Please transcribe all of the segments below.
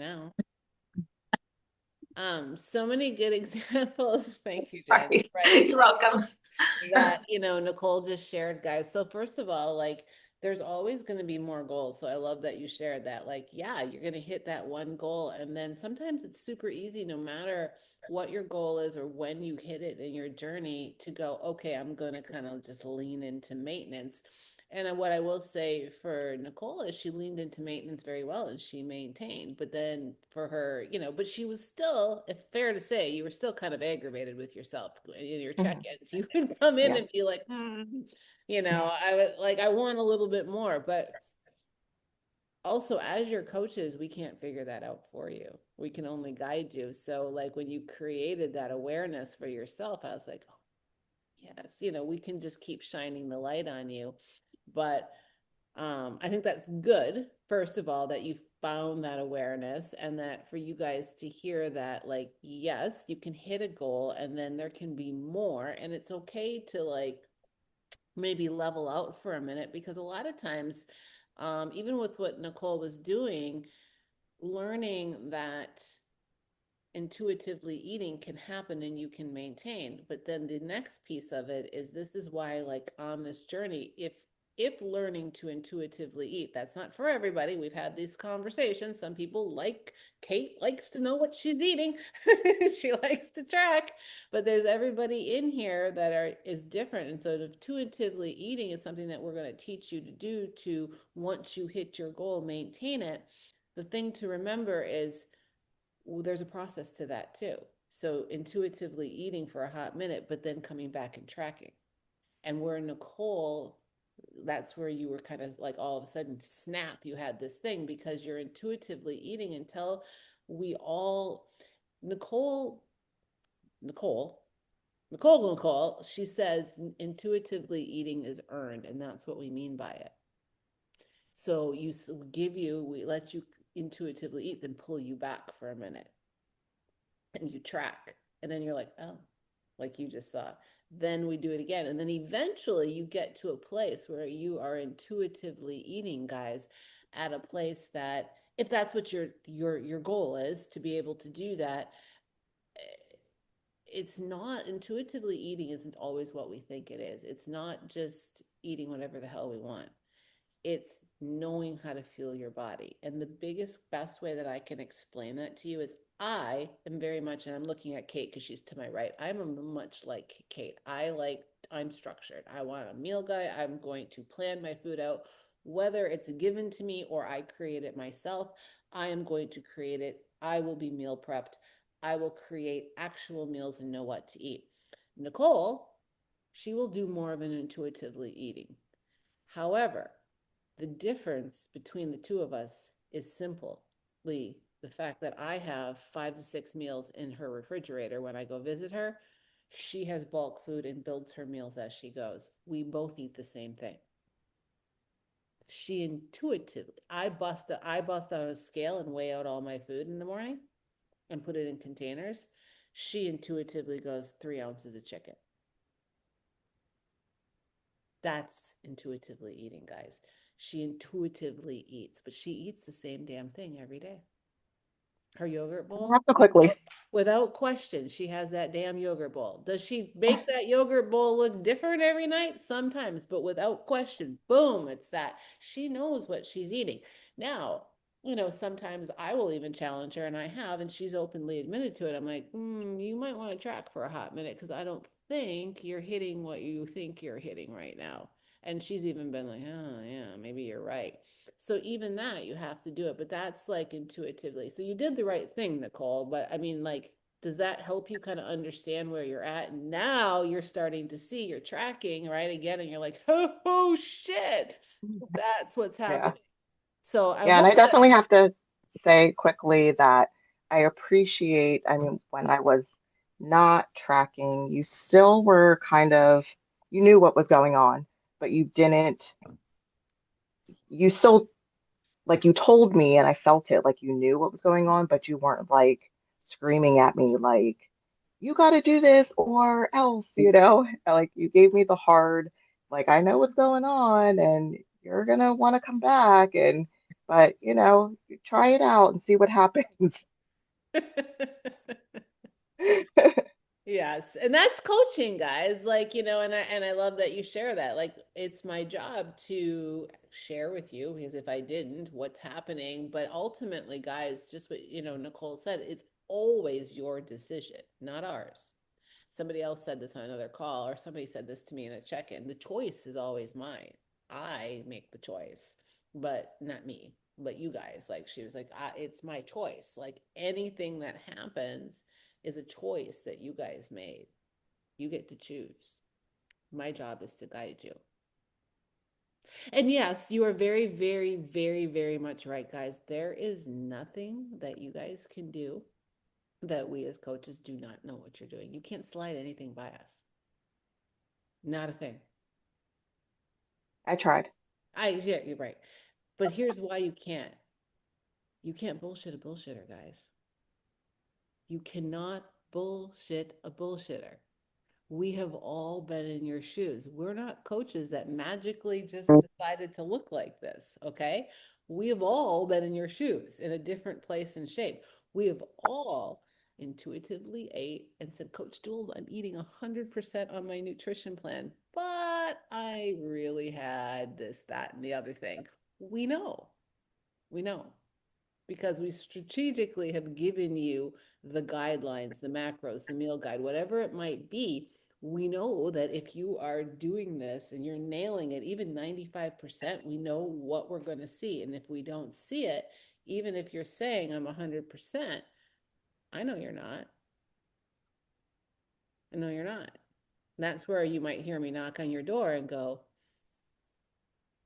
now. So many good examples. Thank you, Jen. Sorry. Right. You're welcome. That, Nicole just shared, guys. So first of all, like there's always going to be more goals. So I love that you shared that. Like, yeah, you're going to hit that one goal. And then sometimes it's super easy, no matter what your goal is or when you hit it in your journey, to go, okay, I'm going to kind of just lean into maintenance. And what I will say for Nicole is she leaned into maintenance very well and she maintained. But then for her, but she was still, if fair to say, you were still kind of aggravated with yourself in your Mhm. check-ins. You would come in Yeah. and be like, I would like, I want a little bit more. But also, as your coaches, we can't figure that out for you. We can only guide you. So, like, when you created that awareness for yourself, I was like, oh, yes, we can just keep shining the light on you. But I think that's good, first of all, that you found that awareness and that for you guys to hear that, like, yes, you can hit a goal and then there can be more. And it's okay to, like, maybe level out for a minute because a lot of times, even with what Nicole was doing, learning that intuitively eating can happen and you can maintain. But then the next piece of it is, this is why, like, on this journey, if learning to intuitively eat, that's not for everybody. We've had these conversations. Some people, like Kate, likes to know what she's eating. She likes to track, but there's everybody in here that is different. And so intuitively eating is something that we're going to teach you to do, to once you hit your goal, maintain it. The thing to remember is, well, there's a process to that too. So intuitively eating for a hot minute, but then coming back and tracking. And where Nicole, that's where you were kind of like all of a sudden snap, you had this thing because you're intuitively eating until we all, Nicole, Nicole, Nicole, she says intuitively eating is earned, and that's what we mean by it. So we let you intuitively eat, then pull you back for a minute and you track, and then you're like, oh, like you just saw, then we do it again, and then eventually you get to a place where you are intuitively eating, guys, at a place that, if that's what your goal is, to be able to do that, it's not, intuitively eating isn't always what we think it is. It's not just eating whatever the hell we want. It's knowing how to feel your body. And the biggest, best way that I can explain that to you is, I am very much, and I'm looking at Kate because she's to my right. I'm a much like Kate. I'm structured. I want a meal guide. I'm going to plan my food out, whether it's given to me or I create it myself. I am going to create it. I will be meal prepped. I will create actual meals and know what to eat. Nicole, she will do more of an intuitively eating. However, the difference between the two of us is simply the fact that I have 5 to 6 meals in her refrigerator when I go visit her. She has bulk food and builds her meals as she goes. We both eat the same thing. She intuitively, I bust out a scale and weigh out all my food in the morning and put it in containers. She intuitively goes 3 ounces of chicken. That's intuitively eating, guys. She intuitively eats, but she eats the same damn thing every day. Her yogurt I bowl, have to quickly. without question, she has that damn yogurt bowl. Does she make that yogurt bowl look different every night? Sometimes, but without question, boom, it's that. She knows what she's eating. Now, sometimes I will even challenge her, and I have, and she's openly admitted to it. I'm like, you might want to track for a hot minute because I don't think you're hitting what you think you're hitting right now. And she's even been like, oh, yeah, maybe you're right. So even that, you have to do it, but that's like intuitively. So you did the right thing, Nicole. But I mean, like, does that help you kind of understand where you're at? And now you're starting to see, you're tracking, right? Again, and you're like, oh shit, that's what's Yeah. happening. So I Yeah, and hope I that, definitely have to say quickly that I appreciate, I mean, when I was not tracking, you still were kind of, you knew what was going on, but you didn't, you still, like, you told me and I felt it, like you knew what was going on, but you weren't like screaming at me, like, you got to do this or else, you know? Like, you gave me the hard, like, I know what's going on and you're gonna want to come back. And but try it out and see what happens. Yes. And that's coaching, guys. Like, and I love that you share that. Like, it's my job to share with you because if I didn't, what's happening? But ultimately, guys, just what, Nicole said, it's always your decision, not ours. Somebody else said this on another call, or somebody said this to me in a check-in. The choice is always mine. I make the choice, but not me, but you guys. Like, she was like, it's my choice. Like, anything that happens is a choice that you guys made. You get to choose. My job is to guide you. And yes, you are very, very, very, very much right, guys. There is nothing that you guys can do that we as coaches do not know what you're doing. You can't slide anything by us. Not a thing. I tried. Yeah, you're right. But here's why you can't. You can't bullshit a bullshitter, guys. You cannot bullshit a bullshitter. We have all been in your shoes. We're not coaches that magically just decided to look like this, okay? We have all been in your shoes in a different place and shape. We have all intuitively ate and said, Coach Jules, I'm eating 100% on my nutrition plan, but I really had this, that, and the other thing. We know. We know because we strategically have given you the guidelines, the macros, the meal guide, whatever it might be. We know that if you are doing this and you're nailing it, even 95%, we know what we're going to see. And if we don't see it, even if you're saying I'm 100%, I know you're not. I know you're not. And that's where you might hear me knock on your door and go,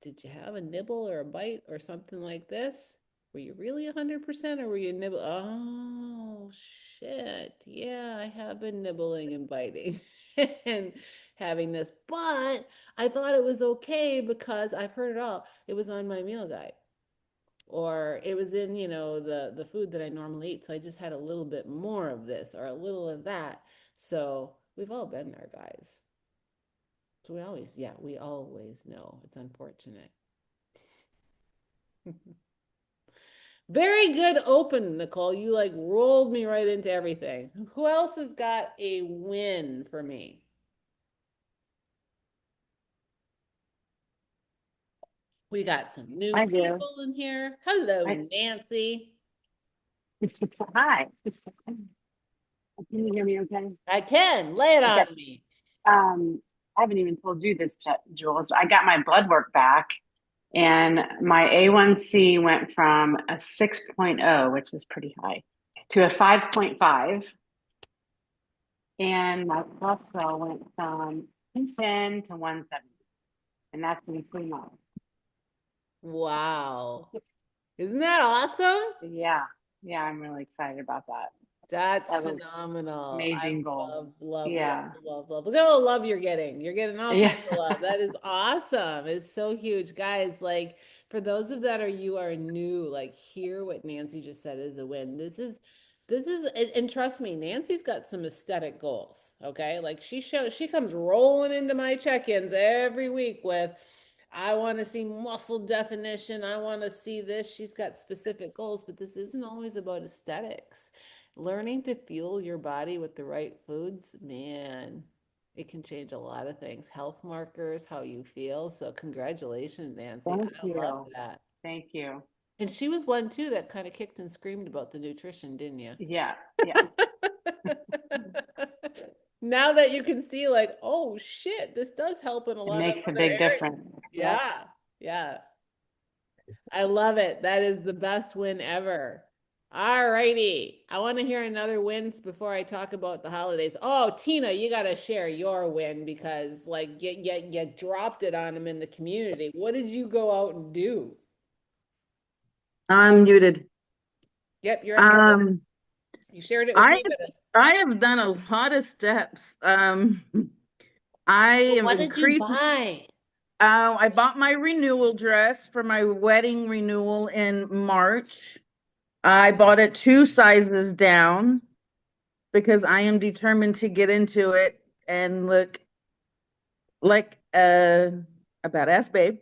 did you have a nibble or a bite or something like this? Were you really 100% or were you nibble? Oh, shit. Yeah, I have been nibbling and biting and having this, but I thought it was okay because I've heard it all. It was on my meal guide or it was in, the food that I normally eat. So I just had a little bit more of this or a little of that. So we've all been there, guys. So we always know. It's unfortunate. Very good open, Nicole. You like rolled me right into everything. Who else has got a win for me? We got some new I do. people in here. Hello, I, Nancy. hi. Can you hear me okay? I can lay it Okay. on me. I haven't even told you this, Jules. I got my blood work back and my A1C went from a 6.0, which is pretty high, to a 5.5. And my cholesterol went from 210 to 170. And that's in 3 months. Wow. Isn't that awesome? Yeah. Yeah, I'm really excited about that. That's That was phenomenal. I amazing goal. love, love, love, Yeah. love, love. Look at all the love you're getting. You're getting all Yeah. kinds of love. That is awesome. It's so huge. Guys, like for those of that are you are new, like hear what Nancy just said is a win. And trust me, Nancy's got some aesthetic goals. Okay. Like she comes rolling into my check-ins every week with I want to see muscle definition. I want to see this. She's got specific goals, but this isn't always about aesthetics. Learning to fuel your body with the right foods, man, it can change a lot of things. Health markers, how you feel. So, congratulations, Nancy. Thank I love you. that. Thank you. And she was one too that kind of kicked and screamed about the nutrition, didn't you? Yeah, yeah. Now that you can see, like, oh shit, this does help in a It lot of makes a other big areas. difference. Yep. Yeah, yeah. I love it. That is the best win ever. All righty. I want to hear another wins before I talk about the holidays. Oh, Tina, you got to share your win because like you dropped it on them in the community. What did you go out and do? I'm muted. Yep, you're unmuted. Um, You shared it with I me, have, but I have done a lot of steps. I am what did you increasing. buy? I bought my renewal dress for my wedding renewal in March. I bought it 2 sizes down because I am determined to get into it and look like a badass babe.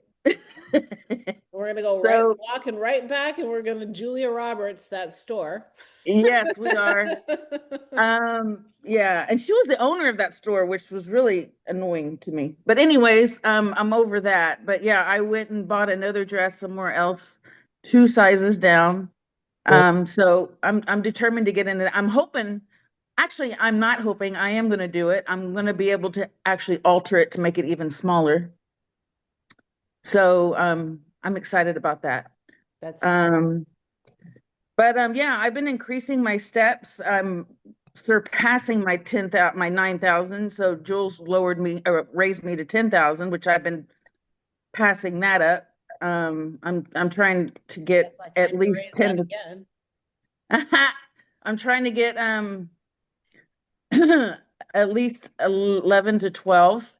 We're gonna go So walking right back, and we're gonna Julia Roberts that store. yes, we are. Yeah, and she was the owner of that store, which was really annoying to me. But anyways, I'm over that. But yeah, I went and bought another dress somewhere else, two sizes down. So I'm determined to get in there. I'm hoping, actually, I'm not hoping, I am gonna do it. I'm gonna be able to actually alter it to make it even smaller. So I'm excited about that. That's Um, but yeah, I've been increasing my steps. I'm surpassing my 10,000, my 9,000. So Jules lowered me or raised me to 10,000, which I've been passing that up. I'm trying to that's get my at time to least raise that 10 again. to, I'm trying to get at least 11 to 12.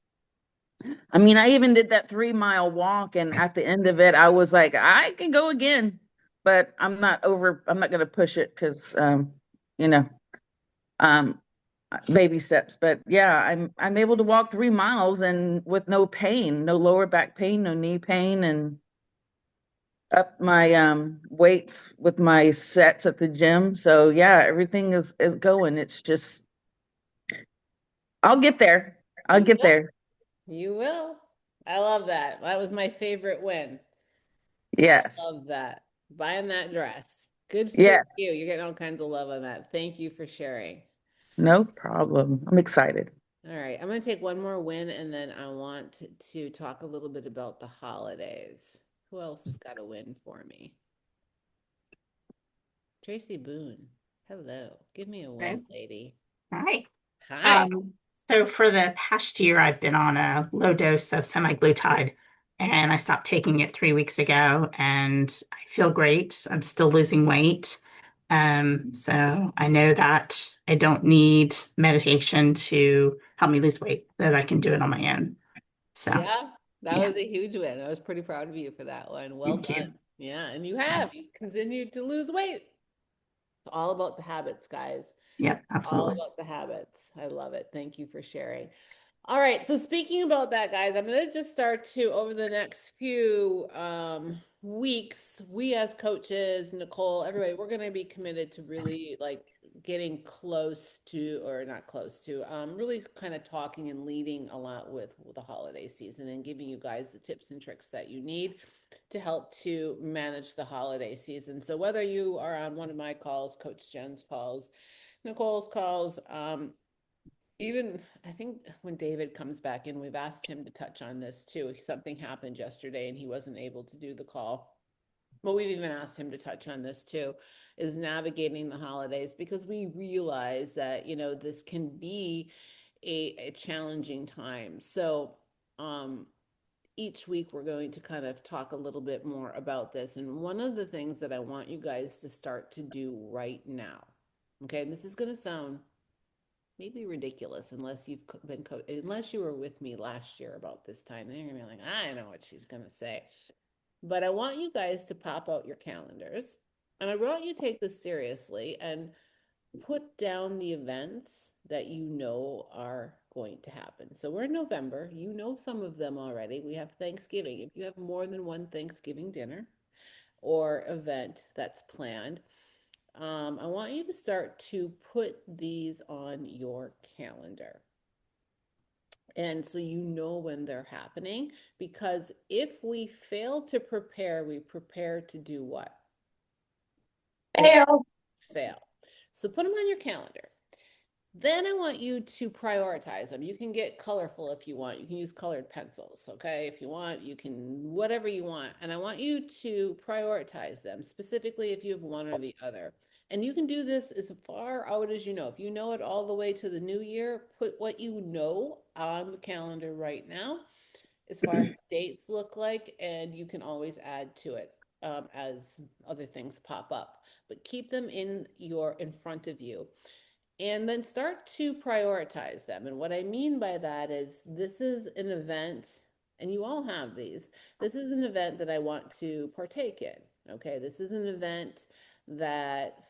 I mean, I even did that 3 mile walk, and at the end of it, I was like, I can go again, but I'm not going to push it because, you know, um, baby steps. But yeah, I'm able to walk 3 miles and with no pain, no lower back pain, no knee pain, and up my weights with my sets at the gym. So yeah, everything is going. It's just I'll get there. I'll You get will. there. You will. I love that. That was my favorite win. I Yes. love that. Buying that dress. Good for Yes. you. You're getting all kinds of love on that. Thank you for sharing. No problem. I'm excited. All right, I'm going to take one more win, and then I want to talk a little bit about the holidays. Who else has got a win for me? Tracy Boone. Hello. Give me a Okay. win, lady. Hi. Hi. Um, so for the past year, I've been on a low dose of semaglutide, and I stopped taking it 3 weeks ago, and I feel great. I'm still losing weight. So I know that I don't need medication to help me lose weight, that I can do it on my own. So Yeah, that yeah, was a huge win. I was pretty proud of you for that one. Well thank done. you. Yeah, and you have. You continued to lose weight. It's all about the habits, guys. Yep, All absolutely. about the habits. I love it. Thank you for sharing. All right. So speaking about that, guys, I'm going to just start to over the next few weeks, we as coaches, Nicole, everybody, we're going to be committed to really like getting close to, or not close to, really kind of talking and leading a lot with the holiday season and giving you guys the tips and tricks that you need to help to manage the holiday season. So whether you are on one of my calls, Coach Jen's calls, Nicole's calls, even I think when David comes back in, we've asked him to touch on this too. Something happened yesterday and he wasn't able to do the call. But we've even asked him to touch on this too, is navigating the holidays because we realize that, this can be a challenging time. So, each week we're going to kind of talk a little bit more about this. And one of the things that I want you guys to start to do right now, okay, and this is going to sound maybe ridiculous unless you've been unless you were with me last year about this time. Then you're gonna be like, I know what she's gonna say. But I want you guys to pop out your calendars, and I want you to take this seriously and put down the events that you know are going to happen. So we're in November. You know some of them already. We have Thanksgiving. If you have more than one Thanksgiving dinner or event that's planned, I want you to start to put these on your calendar. And so you know when they're happening, because if we fail to prepare, we prepare to do what? Fail. Fail. So put them on your calendar. Then I want you to prioritize them. You can get colorful if you want. You can use colored pencils, okay? If you want, you can whatever you want. And I want you to prioritize them, specifically if you have one or the other. And you can do this as far out as you know. If you know it all the way to the new year, put what you know on the calendar right now as far as dates look like, and you can always add to it as other things pop up. But keep them in front of you and then start to prioritize them. And what I mean by that is this is an event, and you all have these. This is an event that I want to partake in. Okay, this is an event that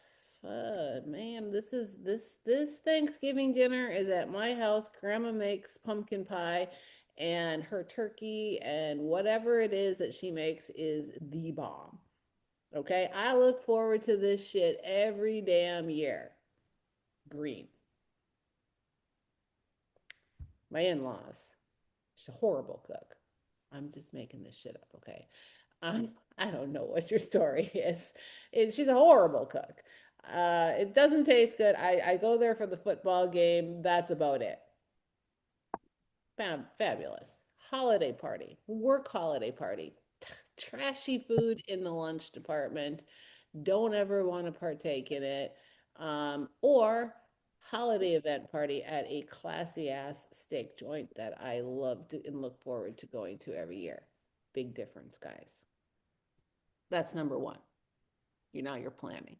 man, this Thanksgiving dinner is at my house. Grandma makes pumpkin pie, and her turkey and whatever it is that she makes is the bomb. Okay, I look forward to this shit every damn year. Green. My in-laws. She's a horrible cook. I'm just making this shit up, okay? I don't know what your story is. She's a horrible cook. It doesn't taste good. I go there for the football game. That's about it. Fabulous. Holiday party, work holiday party. Trashy food in the lunch department. Don't ever want to partake in it. Or holiday event party at a classy ass steak joint that I love to, and look forward to going to every year. Big difference, guys. That's number one. You're planning.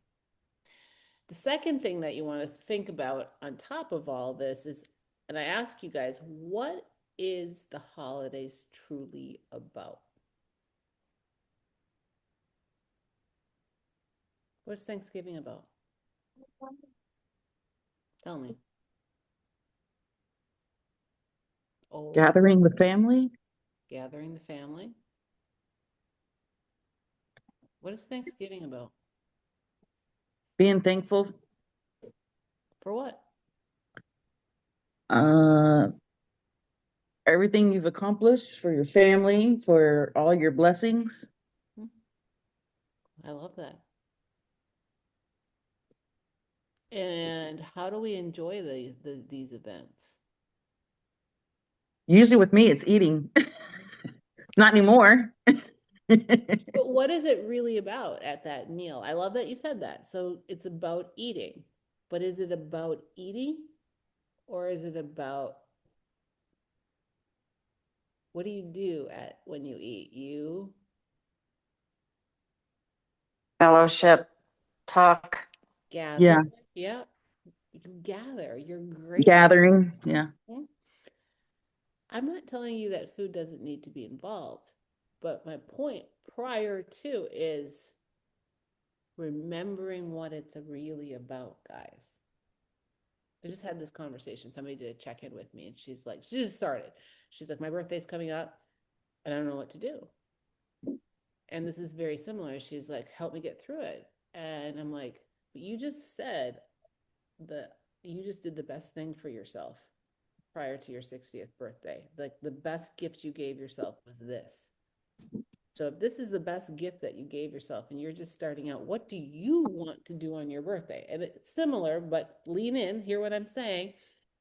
The second thing that you want to think about on top of all this is, and I ask you guys, what is the holidays truly about? What's Thanksgiving about? Tell me. Oh, Gathering the family. gathering the family. What is Thanksgiving about? Being thankful. For what? Uh, Everything you've accomplished for your family, for all your blessings. I love that. And how do we enjoy these events? Usually with me, it's eating. Not anymore. But what is it really about at that meal? I love that you said that. So it's about eating. But is it about eating or is it about what do you do at when you eat? You Fellowship, talk. gather. Yeah, Yeah, you gather. You're great. gathering. Yeah. I'm not telling you that food doesn't need to be involved, but my point prior to is remembering what it's really about, guys. I just had this conversation. Somebody did a check in with me, and she just started. She's like, my birthday's coming up, and I don't know what to do. And this is very similar. She's like, help me get through it. And I'm like, but you just said that you just did the best thing for yourself prior to your 60th birthday. Like the best gift you gave yourself was this. So if this is the best gift that you gave yourself and you're just starting out, what do you want to do on your birthday? And it's similar, but lean in, hear what I'm saying.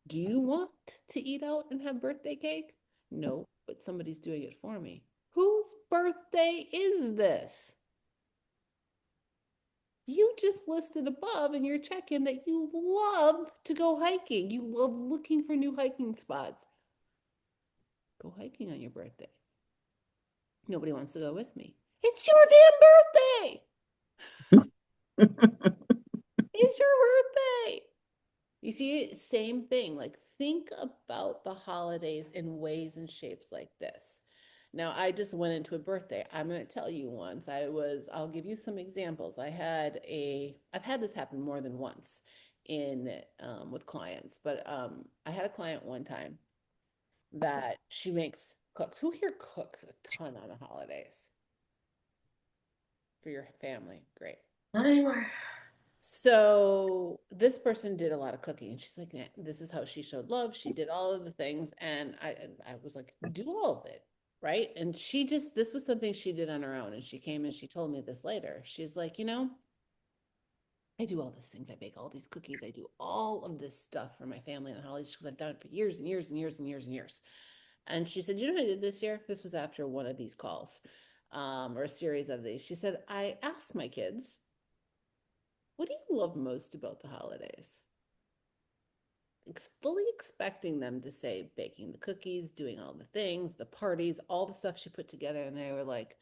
Do you want to eat out and have birthday cake? No, but somebody's doing it for me. Whose birthday is this? You just listed above in your check-in that you love to go hiking. You love looking for new hiking spots. Go hiking on your birthday. Nobody wants to go with me. It's your damn birthday. It's your birthday. You see, same thing. Like, think about the holidays in ways and shapes like this. Now, I just went into a birthday. I'm going to tell you once. I'll give you some examples. I've had this happen more than once with clients, but I had a client one time that she makes cooks. Who here cooks a ton on the holidays for your family? Great. Not anymore. So this person did a lot of cooking, and she's like, "Yeah, this is how she showed love. She did all of the things." And I was like, do all of it, right? And this was something she did on her own. And she came and she told me this later. She's like, I do all these things. I bake all these cookies. I do all of this stuff for my family and the holidays because I've done it for years and years and years and years and years. And she said, you know what I did this year? This was after one of these calls, or a series of these. She said, I asked my kids, what do you love most about the holidays? Fully expecting them to say baking the cookies, doing all the things, the parties, all the stuff she put together. And they were like,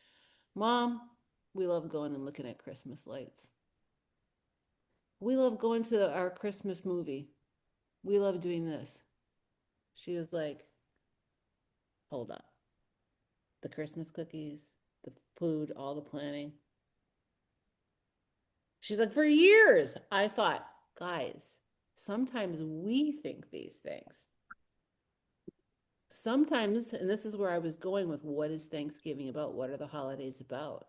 Mom, we love going and looking at Christmas lights. We love going to our Christmas movie. We love doing this. She was like, hold up. The Christmas cookies, the food, all the planning. She's like, for years, I thought, guys, sometimes we think these things. sometimes, and this is where I was going with what is Thanksgiving about? What are the holidays about?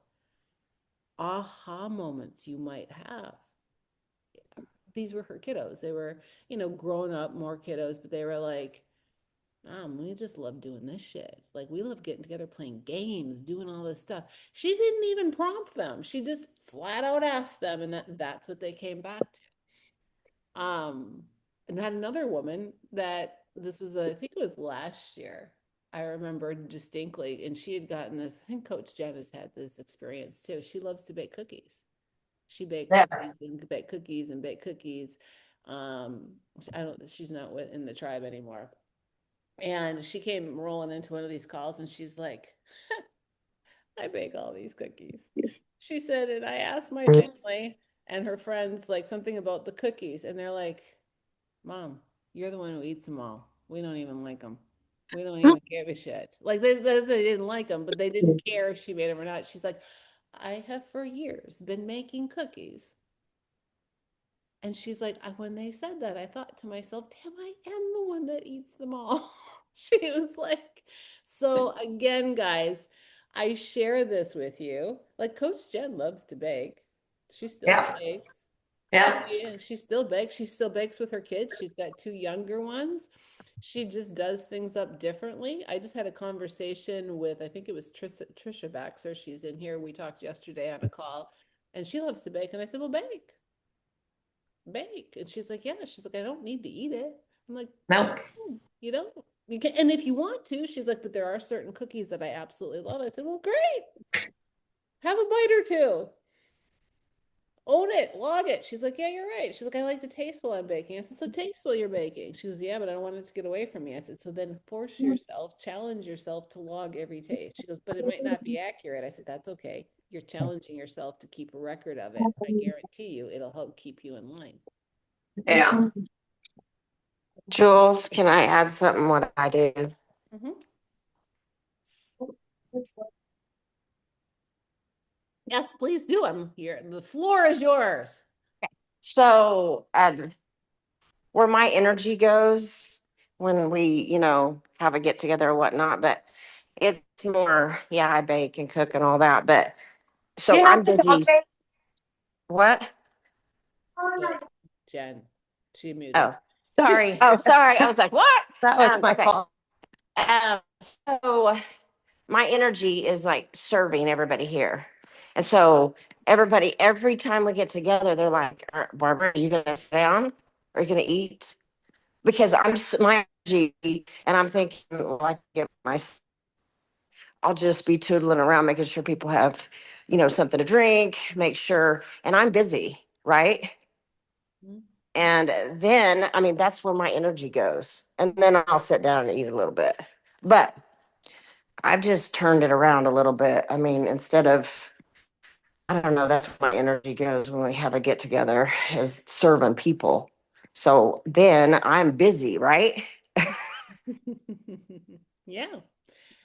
Aha moments you might have. These were her kiddos. They were, grown up, more kiddos, but they were like, we just love doing this shit. Like, we love getting together, playing games, doing all this stuff. She didn't even prompt them. She just flat out asked them, and that's what they came back to. And had another woman that this was, I think it was last year. I remember distinctly, and she had gotten this. I think Coach Jen has had this experience too. She loves to bake cookies. She baked Yeah. cookies and baked cookies and baked cookies. Um, she's not in the tribe anymore. And she came rolling into one of these calls and she's like, I bake all these cookies. She said, and I asked my family and her friends like something about the cookies, and they're like, Mom, you're the one who eats them all. We don't even like them. We don't even give a shit. Like they didn't like them, but they didn't care if she made them or not. She's like, I have for years been making cookies. And she's like, when they said that, I thought to myself, damn, I am the one that eats them all. She was like, so again, guys, I share this with you. Like Coach Jen loves to bake. She still Yeah. bakes. Yeah. Yeah, she still bakes. She still bakes with her kids. She's got two younger ones. She just does things up differently. I just had a conversation with, I think it was Trisha Baxter. She's in here. We talked yesterday on a call, and she loves to bake. And I said, well, bake. And she's like, yeah. She's like, I don't need to eat it. I'm like, Nope. you don't. You can, and if you want to, she's like, but there are certain cookies that I absolutely love. I said, well, great. Have a bite or two. Own it, log it. She's like, yeah, you're right. She's like, I like to taste while I'm baking. I said, so taste while you're baking. She goes, yeah, but I don't want it to get away from me. I said, so then force yourself, challenge yourself to log every taste. She goes, but it might not be accurate. I said, that's okay. You're challenging yourself to keep a record of it. I guarantee you it'll help keep you in line. Yeah. Jules, can I add something what I do? Mm-hmm. Yes, please do. I'm here. The floor is yours. So, where my energy goes when we, have a get together or whatnot, but it's more, yeah, I bake and cook and all that. But so You I'm have to busy. talk. What? Wait, Jen, she muted. Oh, Sorry. oh, sorry. I was like, what? That was my Okay. fault. So my energy is like serving everybody here. And so everybody, every time we get together, they're like, Barbara, are you going to sit down? Are you going to eat? Because my energy, and I'm thinking, well, I get my, I'll just be tootling around, making sure people have, something to drink, make sure, and I'm busy, right? Mhm. And then, I mean, that's where my energy goes. And then I'll sit down and eat a little bit. But I've just turned it around a little bit. I mean, instead of, I don't know, that's where my energy goes when we have a get together is serving people. So then I'm busy, right? Yeah.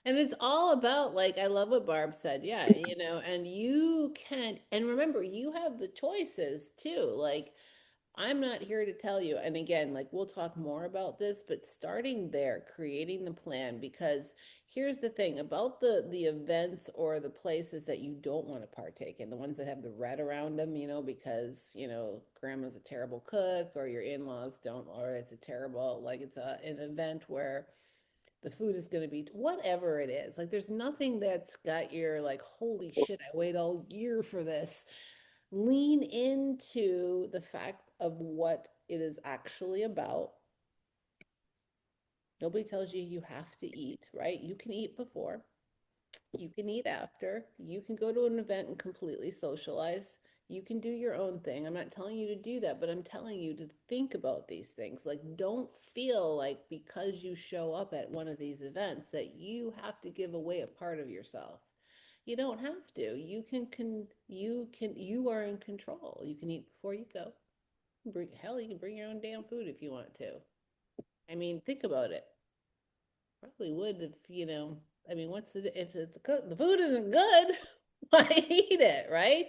And it's all about, like, I love what Barb said. Yeah, and you can, and remember, you have the choices too. Like, I'm not here to tell you. And again, like, we'll talk more about this, but starting there, creating the plan, because here's the thing about the events or the places that you don't want to partake in, the ones that have the red around them, because, grandma's a terrible cook or your in-laws don't, or it's a terrible, like, it's an event where the food is going to be whatever it is. Like, there's nothing that's got your, like, holy shit, I wait all year for this. Lean into the fact of what it is actually about. Nobody tells you you have to eat, right? You can eat before, you can eat after, you can go to an event and completely socialize. You can do your own thing. I'm not telling you to do that, but I'm telling you to think about these things. Like, don't feel like because you show up at one of these events that you have to give away a part of yourself. You don't have to. You are in control. You can eat before you go. Hell, you can bring your own damn food if you want to. I mean, think about it. Probably would if, I mean, if the food isn't good, why eat it, right?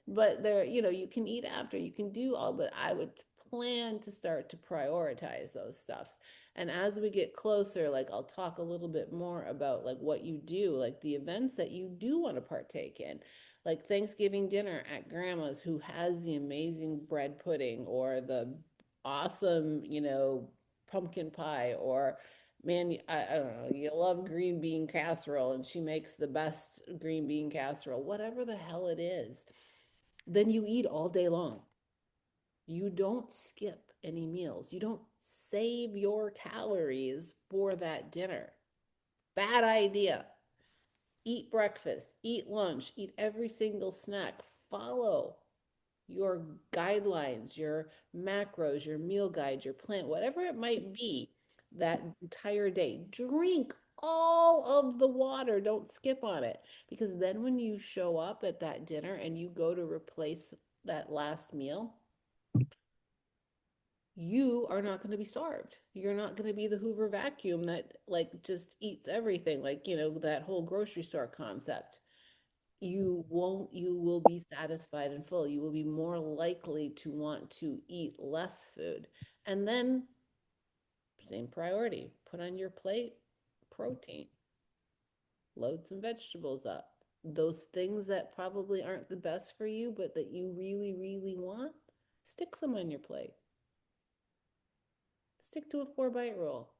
But there, you can eat after, you can do all, but I would plan to start to prioritize those stuffs. And as we get closer, like I'll talk a little bit more about like what you do, like the events that you do want to partake in, like Thanksgiving dinner at grandma's, who has the amazing bread pudding or the awesome, pumpkin pie, or man, I don't know, you love green bean casserole and she makes the best green bean casserole, whatever the hell it is, then you eat all day long. You don't skip any meals. You don't save your calories for that dinner. Bad idea. Eat breakfast, eat lunch, eat every single snack. Follow your guidelines, your macros, your meal guide, your plan, whatever it might be that entire day. Drink all of the water. Don't skip on it. Because then when you show up at that dinner and you go to replace that last meal, you are not going to be starved. You're not going to be the Hoover vacuum that like just eats everything, like, that whole grocery store concept. You will be satisfied and full. You will be more likely to want to eat less food. And then, same priority, put on your plate protein, load some vegetables up. Those things that probably aren't the best for you, but that you really, really want, stick some on your plate. Stick to a 4-bite rule.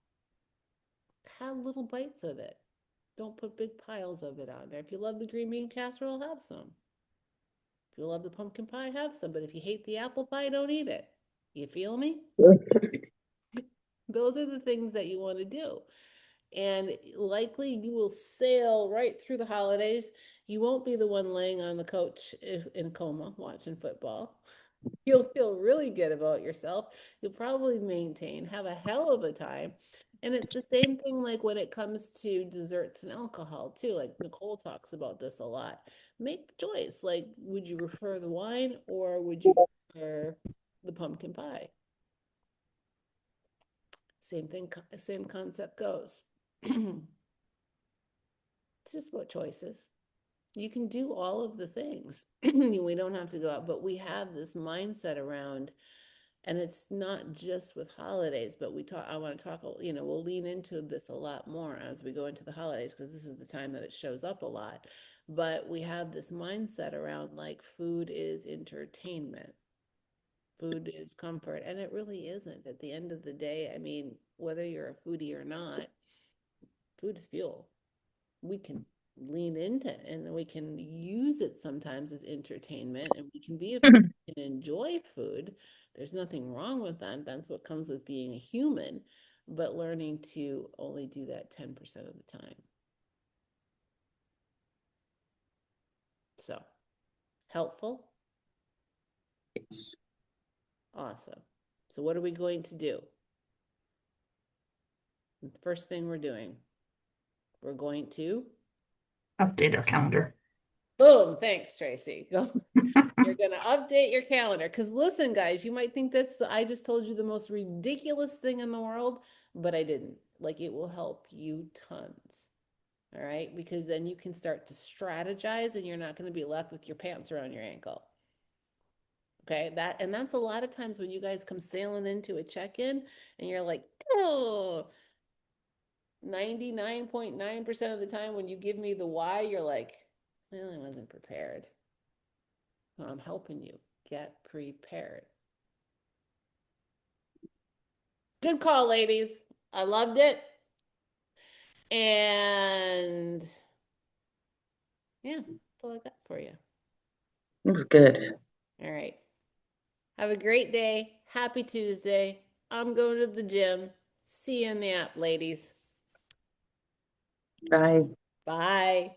Have little bites of it. Don't put big piles of it on there. If you love the green bean casserole, have some. If you love the pumpkin pie, have some. But if you hate the apple pie, don't eat it. You feel me? Those are the things that you want to do. And likely you will sail right through the holidays. You won't be the one laying on the couch in coma watching football. You'll feel really good about yourself. You'll probably maintain, have a hell of a time. And it's the same thing like when it comes to desserts and alcohol too. Like Nicole talks about this a lot. Make the choice. Like, would you prefer the wine or would you prefer the pumpkin pie? Same thing, same concept goes. It's just about choices. You can do all of the things. We don't have to go out, but we have this mindset around, and it's not just with holidays, but I want to talk, we'll lean into this a lot more as we go into the holidays because this is the time that it shows up a lot. But we have this mindset around like food is entertainment, food is comfort, and it really isn't. At the end of the day, I mean, whether you're a foodie or not, food is fuel. We can lean into it and we can use it sometimes as entertainment, and we can be a food and enjoy food. There's nothing wrong with that. That's what comes with being a human, but learning to only do that 10% of the time. So, helpful? Yes. Awesome. So what are we going to do? The first thing we're doing, we're going to Update our calendar. boom. Thanks, Tracy. You're going to update your calendar. Because listen, guys, you might think I just told you the most ridiculous thing in the world, but I didn't. Like, it will help you tons. All right. Because then you can start to strategize and you're not going to be left with your pants around your ankle. Okay. That's a lot of times when you guys come sailing into a check-in and you're like, oh, 99.9% of the time when you give me the why, you're like, well, I wasn't prepared. Well, I'm helping you get prepared. Good call, ladies. I loved it. And yeah, that's all I got for you. It was good. All right. Have a great day. Happy Tuesday. I'm going to the gym. See you in the app, ladies. Bye. Bye.